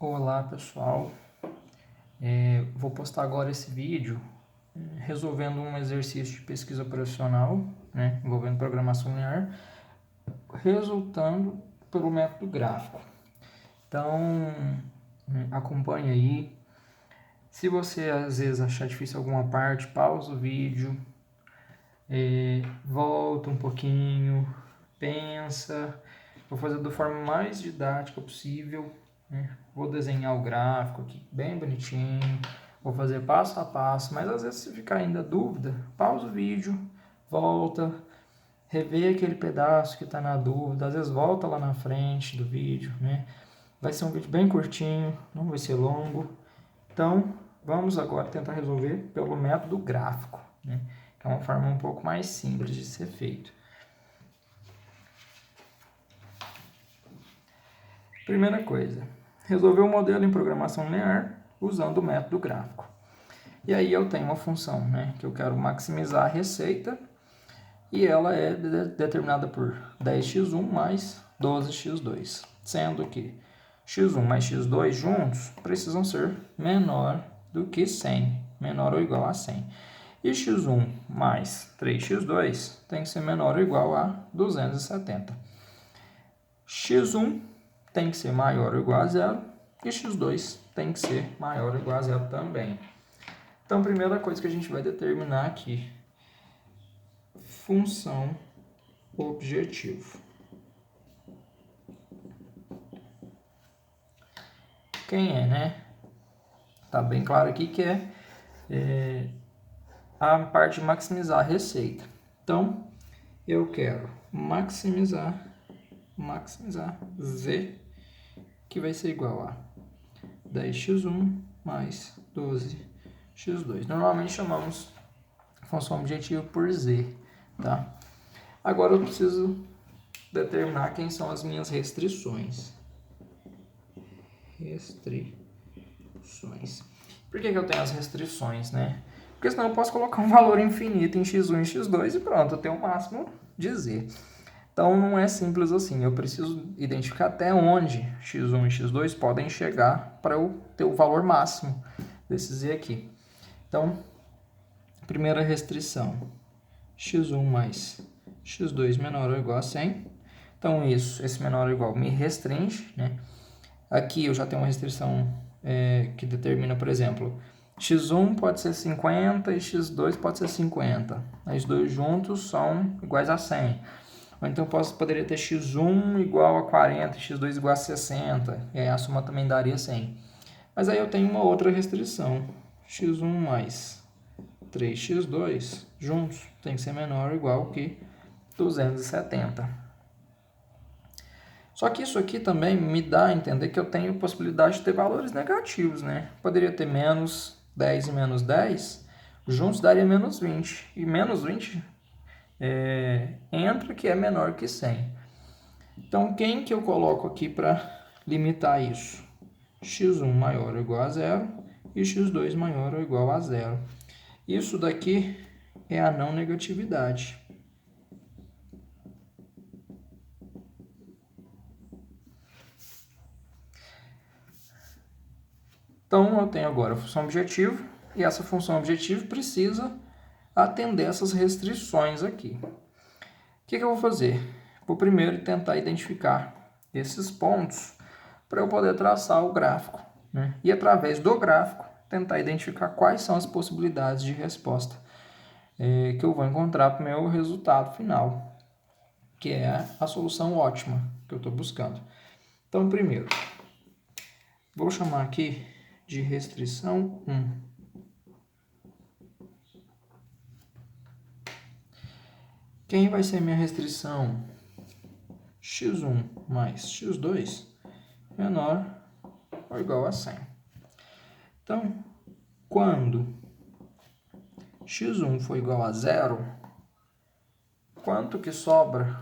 Olá pessoal, vou postar agora esse vídeo resolvendo um exercício de pesquisa operacional, né, envolvendo programação linear, resultando pelo método gráfico. Então, acompanhe aí. Se você às vezes achar difícil alguma parte, pausa o vídeo, volta um pouquinho, pensa. Vou fazer da forma mais didática possível, né? Vou desenhar o gráfico aqui bem bonitinho, vou fazer passo a passo, mas às vezes se ficar ainda dúvida, pausa o vídeo, volta, revê aquele pedaço que está na dúvida, às vezes volta lá na frente do vídeo, né? Vai ser um vídeo bem curtinho, não vai ser longo. Então, vamos agora tentar resolver pelo método gráfico, né? Que é uma forma um pouco mais simples de ser feito. Primeira coisa, resolver o modelo em programação linear usando o método gráfico. E aí eu tenho uma função, né, que eu quero maximizar a receita e ela é determinada por 10x1 mais 12x2, sendo que x1 mais x2 juntos precisam ser menor do que 100, menor ou igual a 100. E x1 mais 3x2 tem que ser menor ou igual a 270. x1 tem que ser maior ou igual a zero e x2 tem que ser maior ou igual a zero também. Então, a primeira coisa que a gente vai determinar aqui, função objetivo. Quem é, né? Tá bem claro aqui que é a parte de maximizar a receita. Então, eu quero maximizar z, que vai ser igual a 10x1 mais 12x2. Normalmente chamamos função objetivo por z, tá? Agora eu preciso determinar quem são as minhas restrições. Por que eu tenho as restrições, né? Porque senão eu posso colocar um valor infinito em x1 e x2 e pronto, eu tenho o máximo de z. Então não é simples assim, eu preciso identificar até onde x1 e x2 podem chegar para eu ter o valor máximo desse z aqui. Então, primeira restrição, x1 mais x2 menor ou igual a 100. Então esse menor ou igual me restringe, né? Aqui eu já tenho uma restrição que determina, por exemplo, x1 pode ser 50 e x2 pode ser 50. Os dois juntos são iguais a 100. Ou então poderia ter x1 igual a 40 e x2 igual a 60. E aí a soma também daria 100. Mas aí eu tenho uma outra restrição. x1 mais 3x2 juntos tem que ser menor ou igual que 270. Só que isso aqui também me dá a entender que eu tenho possibilidade de ter valores negativos, né? Poderia ter menos 10 e menos 10, juntos daria menos 20. E menos 20 entra que é menor que 100. Então, quem que eu coloco aqui para limitar isso? x1 maior ou igual a zero e x2 maior ou igual a zero. Isso daqui é a não negatividade. Então, eu tenho agora a função objetivo, e essa função objetivo precisa atender essas restrições aqui. O que eu vou fazer? Vou primeiro tentar identificar esses pontos para eu poder traçar o gráfico, né? E através do gráfico, tentar identificar quais são as possibilidades de resposta que eu vou encontrar para o meu resultado final, que é a solução ótima que eu estou buscando. Então, primeiro, vou chamar aqui de restrição 1. Quem vai ser minha restrição? x1 mais x2 menor ou igual a 100. Então, quando x1 for igual a zero, quanto que sobra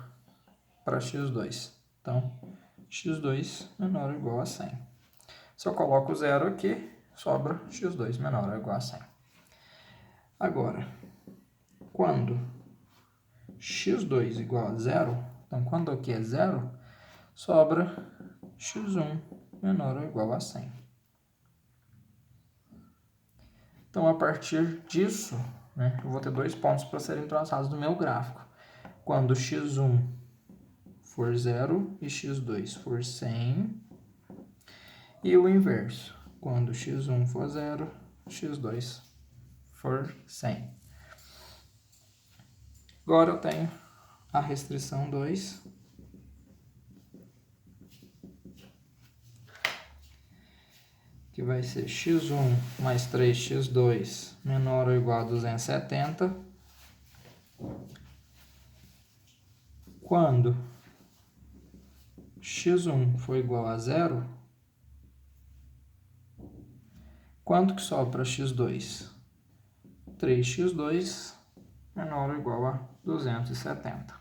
para x2? Então, x2 menor ou igual a 100. Se eu coloco zero aqui, sobra x2 menor ou igual a 100. Agora, quando x2 igual a zero, então quando aqui é zero, sobra x1 menor ou igual a 100. Então, a partir disso, né, eu vou ter 2 pontos para serem traçados no meu gráfico. Quando x1 for 0 e x2 for 100, e o inverso, quando x1 for 0, x2 for 100. Agora eu tenho a restrição 2, que vai ser x1 mais 3x2 menor ou igual a 270, quando x1 for igual a 0, quanto que sobra para x2? 3x2 menor ou igual a 270.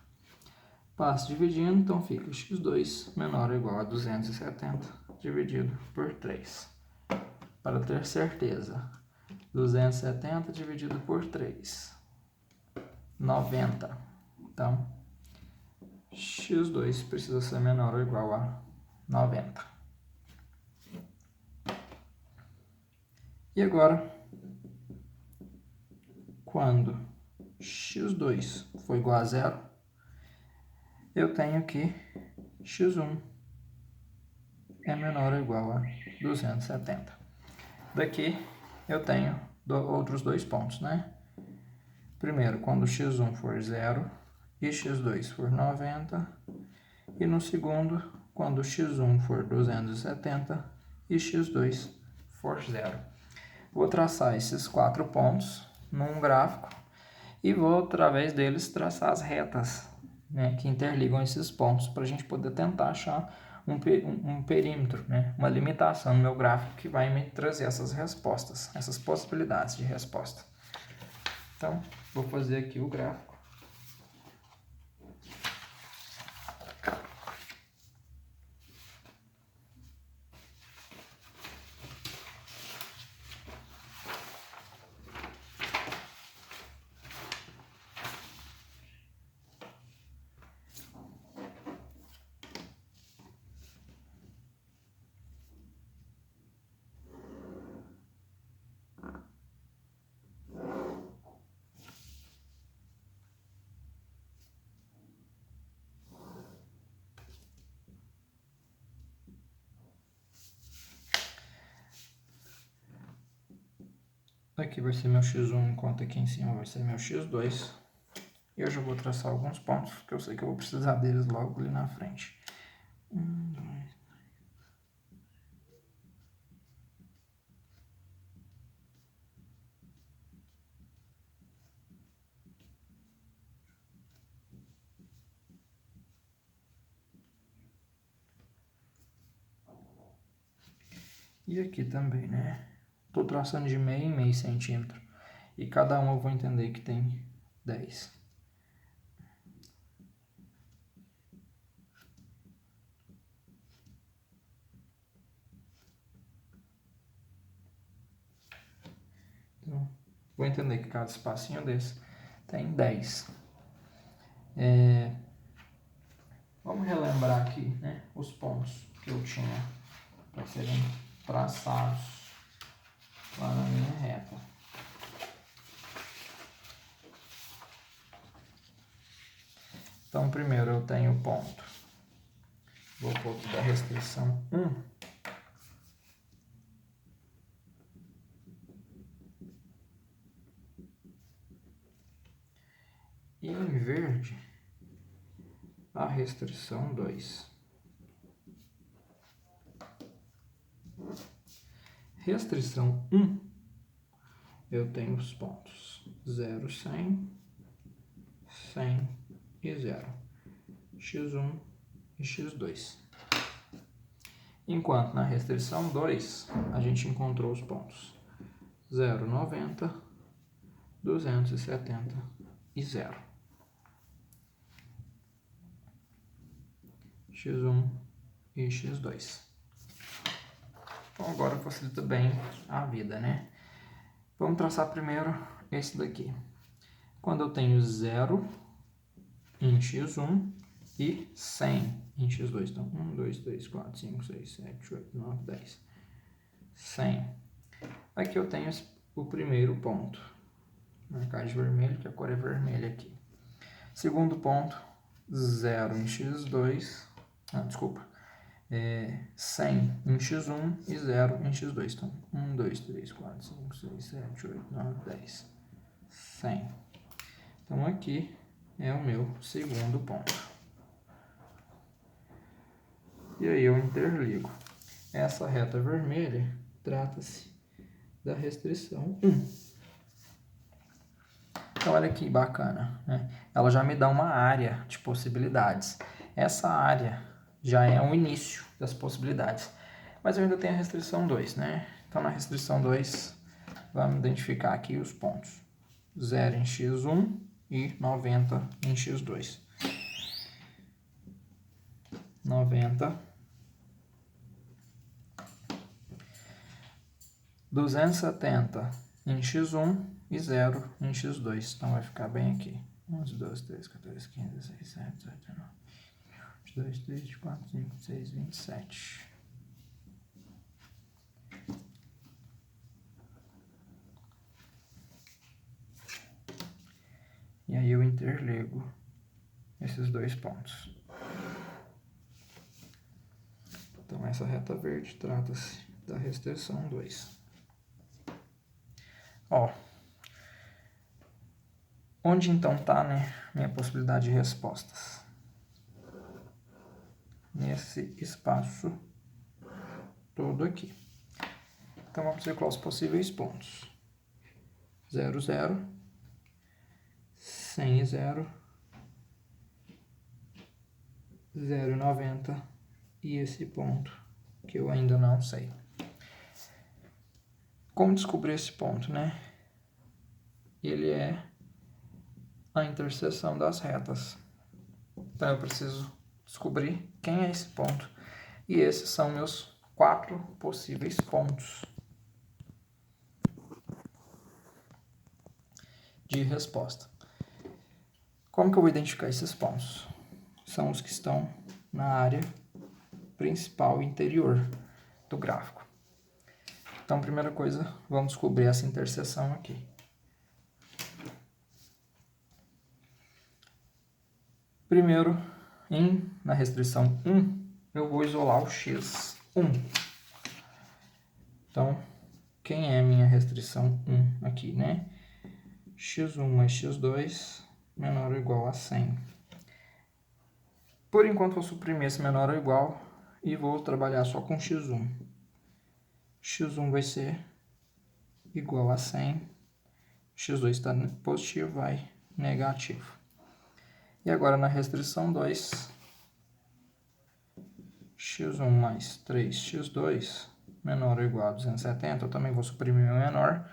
Passo dividindo, então fica x2 menor ou igual a 270 dividido por 3. Para ter certeza, 270 dividido por 3, 90. Então, x2 precisa ser menor ou igual a 90. E agora, quando x2 for igual a 0, eu tenho que x1 é menor ou igual a 270. Daqui eu tenho outros 2 pontos, né? Primeiro, quando x1 for 0 e x2 for 90. E no segundo, quando x1 for 270 e x2 for 0. Vou traçar esses 4 pontos num gráfico e vou, através deles, traçar as retas, né, que interligam esses pontos para a gente poder tentar achar um perímetro, né, uma limitação no meu gráfico que vai me trazer essas respostas, essas possibilidades de resposta. Então, vou fazer aqui o gráfico. Aqui vai ser meu x1, enquanto aqui em cima vai ser meu x2. E eu já vou traçar alguns pontos, que eu sei que eu vou precisar deles logo ali na frente. 1, 2, 3. E aqui também, né? Estou traçando de meio em meio centímetro. E cada um eu vou entender que tem 10. Então, vou entender que cada espacinho desse tem 10. Vamos relembrar aqui, né, os pontos que eu tinha para serem traçados lá na minha reta. Então, primeiro eu tenho o ponto. Vou pôr aqui da restrição 1. E em verde, a restrição 2. Restrição 1, eu tenho os pontos 0, 100, 100 e 0. x1 e x2. Enquanto na restrição 2, a gente encontrou os pontos 0, 90, 270 e 0. x1 e x2. Então agora facilita bem a vida, né? Vamos traçar primeiro esse daqui. Quando eu tenho 0 em x1 e 100 em x2. Então, 1, 2, 3, 4, 5, 6, 7, 8, 9, 10. 100. Aqui eu tenho o primeiro ponto. Marcar de vermelho, que a cor é vermelha aqui. Segundo ponto, 0 em x2. Desculpa. 100 em x1 e 0 em x2. Então, 1, 2, 3, 4, 5, 6, 7, 8, 9, 10. 100. Então, aqui é o meu segundo ponto. E aí eu interligo. Essa reta vermelha trata-se da restrição 1. Então, olha que bacana, né? Ela já me dá uma área de possibilidades. Essa área já é o início das possibilidades. Mas eu ainda tenho a restrição 2, né? Então, na restrição 2, vamos identificar aqui os pontos. 0 em x1 e 90 em x2. 90. 270 em x1 e 0 em x2. Então, vai ficar bem aqui. 11, 12, 13, 14, 15, 16, 17, 18, 19, 22, 23, 24, 25, 26, 27. E aí eu interligo esses dois pontos. Então, essa reta verde trata-se da restrição 2. Ó, onde então está, né, minha possibilidade de respostas? Nesse espaço todo aqui. Então, vamos circular os possíveis pontos. 0, 0, 100 e 0, 0 e 90 e esse ponto que eu ainda não sei. Como descobrir esse ponto, né? Ele é a interseção das retas. Então, eu preciso descobrir quem é esse ponto. E esses são meus 4 possíveis pontos de resposta. Como que eu vou identificar esses pontos? São os que estão na área principal interior do gráfico. Então, primeira coisa, vamos descobrir essa interseção aqui. Primeiro, na restrição 1, eu vou isolar o x1. Então, quem é minha restrição 1 aqui, né? x1 mais x2 menor ou igual a 100. Por enquanto, vou suprimir esse menor ou igual e vou trabalhar só com x1. x1 vai ser igual a 100. x2 está positivo, vai negativo. E agora, na restrição 2, x1 mais 3x2 menor ou igual a 270, eu também vou suprimir o menor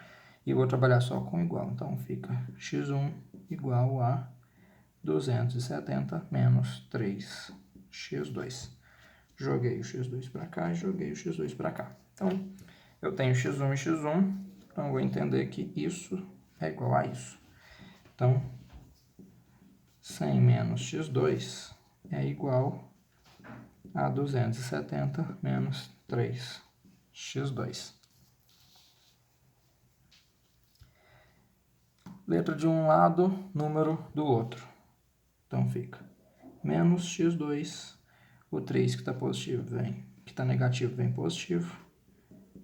e vou trabalhar só com igual. Então, fica x1 igual a 270 menos 3x2. Joguei o x2 para cá e joguei o x2 para cá. Então, eu tenho x1 e x1, então eu vou entender que isso é igual a isso. Então, 100 menos x2 é igual a 270 menos 3x2. Letra de um lado, número do outro. Então, fica menos x2, o 3 que está positivo vem, que está negativo vem positivo,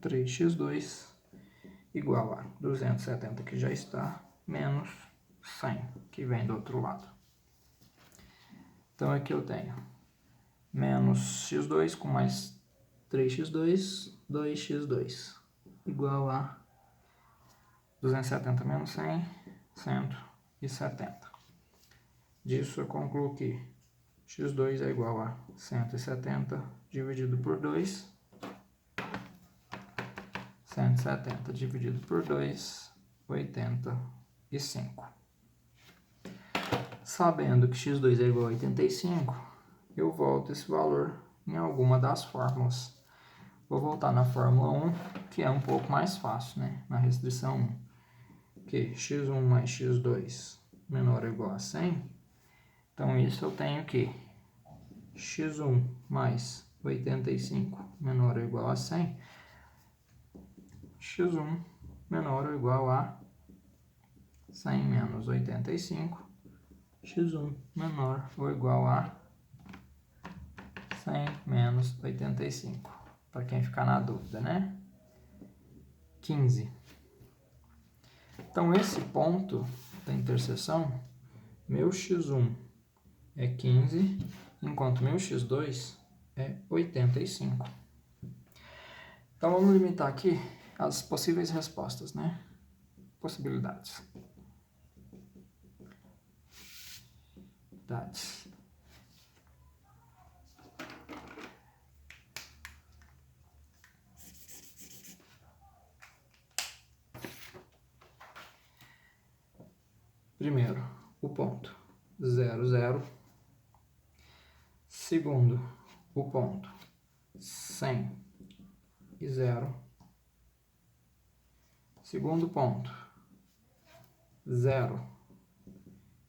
3x2 igual a 270 que já está, menos 100 que vem do outro lado. Então, aqui eu tenho menos x2 com mais 3x2, 2x2, igual a 270 menos 100, 170. Disso eu concluo que x2 é igual a 170 dividido por 2. 170 dividido por 2, 85. Sabendo que x2 é igual a 85, eu volto esse valor em alguma das fórmulas. Vou voltar na fórmula 1, que é um pouco mais fácil, né? Na restrição 1, que x1 mais x2 menor ou igual a 100. Então, isso eu tenho que x1 mais 85 menor ou igual a 100, x1 menor ou igual a 100 menos 85, x1 menor ou igual a 100 menos 85, para quem ficar na dúvida, né? 15. Então, esse ponto da interseção, meu x1 é 15, enquanto meu x2 é 85. Então, vamos limitar aqui as possíveis respostas, né? Possibilidades. Primeiro, o ponto 0, 0. Segundo, o ponto 100 e 0. Segundo ponto 0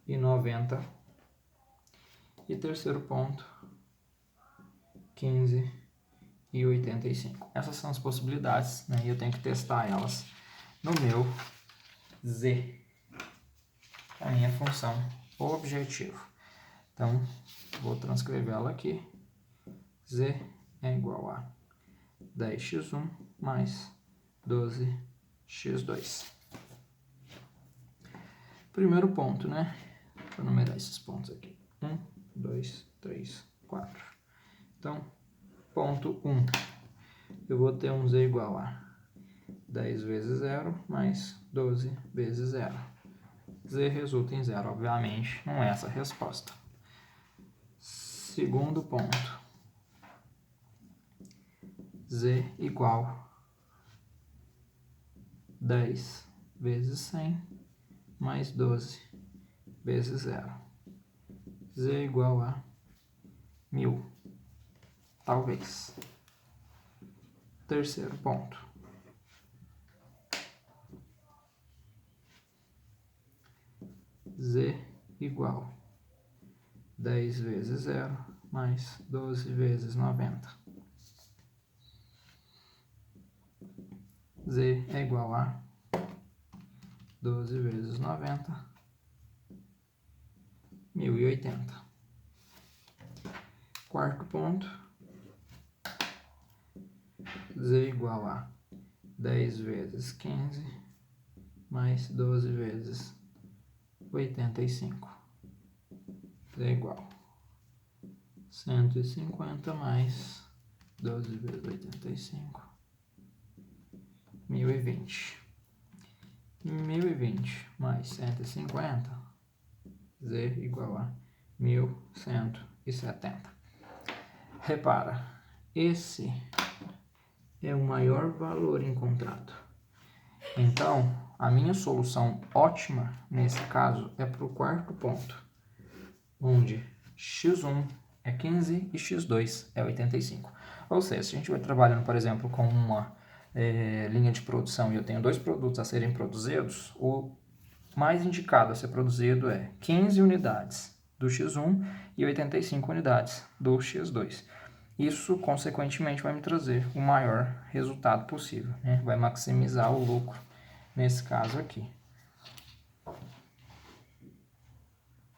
e 90. E terceiro ponto 15 e 85. Essas são as possibilidades, né? E eu tenho que testar elas no meu z, a minha função objetivo. Então, vou transcrevê-la aqui. Z é igual a 10x1 mais 12x2. Primeiro ponto, né? Vou numerar esses pontos aqui. 1, 2, 3, 4. Então, ponto 1. Eu vou ter um z igual a 10 vezes 0 mais 12 vezes 0. Z resulta em 0, obviamente, não é essa a resposta. Segundo ponto. Z igual 10 vezes 100 mais 12 vezes 0. Z igual a 1000. Talvez. Terceiro ponto. Z igual 10 vezes 0 mais 12 vezes 90. Z é igual a 12 vezes 90, 1080. Quarto ponto. Z igual a 10 vezes 15 mais 12 vezes 85. Z é igual a 150 mais 12 vezes 85, 1020. 1020 mais 150, Z igual a 1170. Repara, esse é o maior valor encontrado. Então, a minha solução ótima, nesse caso, é para o quarto ponto, onde x1 é 15 e x2 é 85. Ou seja, se a gente estiver trabalhando, por exemplo, com uma linha de produção e eu tenho 2 produtos a serem produzidos, o mais indicado a ser produzido é 15 unidades do x1 e 85 unidades do x2. Isso, consequentemente, vai me trazer o maior resultado possível, né? Vai maximizar o lucro nesse caso aqui.